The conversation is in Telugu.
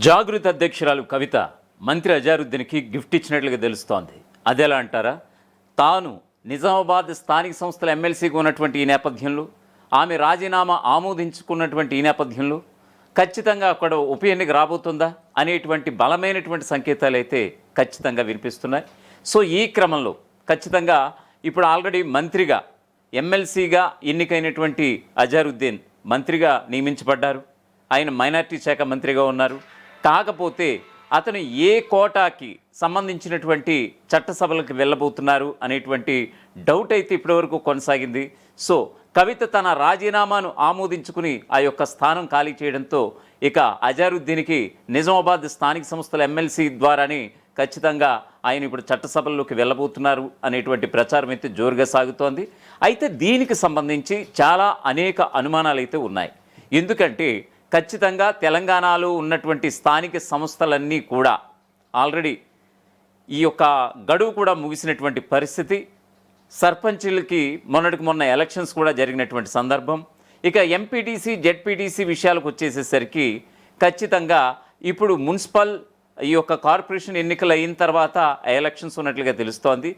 జాగృత అధ్యక్షురాలు కవిత మంత్రి అజారుద్దీన్కి గిఫ్ట్ ఇచ్చినట్లుగా తెలుస్తోంది. అదెలా అంటారా? తాను నిజామాబాద్ స్థానిక సంస్థల ఎమ్మెల్సీగా ఉన్నటువంటి ఈ నేపథ్యంలో, ఆమె రాజీనామా ఆమోదించుకున్నటువంటి ఈ నేపథ్యంలో ఖచ్చితంగా అక్కడ ఉప ఎన్నిక రాబోతుందా అనేటువంటి బలమైనటువంటి సంకేతాలు అయితే ఖచ్చితంగా వినిపిస్తున్నాయి. సో ఈ క్రమంలో ఖచ్చితంగా ఇప్పుడు ఆల్రెడీ మంత్రిగా ఎమ్మెల్సీగా ఎన్నికైనటువంటి అజారుద్దీన్ మంత్రిగా నియమించబడ్డారు. ఆయన మైనార్టీ శాఖ మంత్రిగా ఉన్నారు. కాకపోతే అతను ఏ కోటాకి సంబంధించినటువంటి చట్టసభలకు వెళ్ళబోతున్నారు అనేటువంటి డౌట్ అయితే ఇప్పటివరకు కొనసాగింది. సో కవిత తన రాజీనామాను ఆమోదించుకుని ఆ యొక్క స్థానం ఖాళీ చేయడంతో ఇక అజారుద్దీన్కి నిజామాబాద్ స్థానిక సంస్థల ఎమ్మెల్సీ ద్వారానే ఖచ్చితంగా ఆయన ఇప్పుడు చట్టసభల్లోకి వెళ్ళబోతున్నారు అనేటువంటి ప్రచారం అయితే జోరుగా సాగుతోంది. అయితే దీనికి సంబంధించి చాలా అనేక అనుమానాలు అయితే ఉన్నాయి. ఎందుకంటే ఖచ్చితంగా తెలంగాణలో ఉన్నటువంటి స్థానిక సంస్థలన్నీ కూడా ఆల్రెడీ ఈ యొక్క గడువు కూడా ముగిసినటువంటి పరిస్థితి. సర్పంచులకి మొన్నటికి మొన్న ఎలక్షన్స్ కూడా జరిగినటువంటి సందర్భం. ఇక ఎంపీటీసీ జెడ్పీటీసీ విషయాలకు వచ్చేసేసరికి ఖచ్చితంగా ఇప్పుడు మున్సిపల్ ఈ యొక్క కార్పొరేషన్ ఎన్నికలు అయిన తర్వాత ఎలక్షన్స్ ఉన్నట్లుగా తెలుస్తోంది.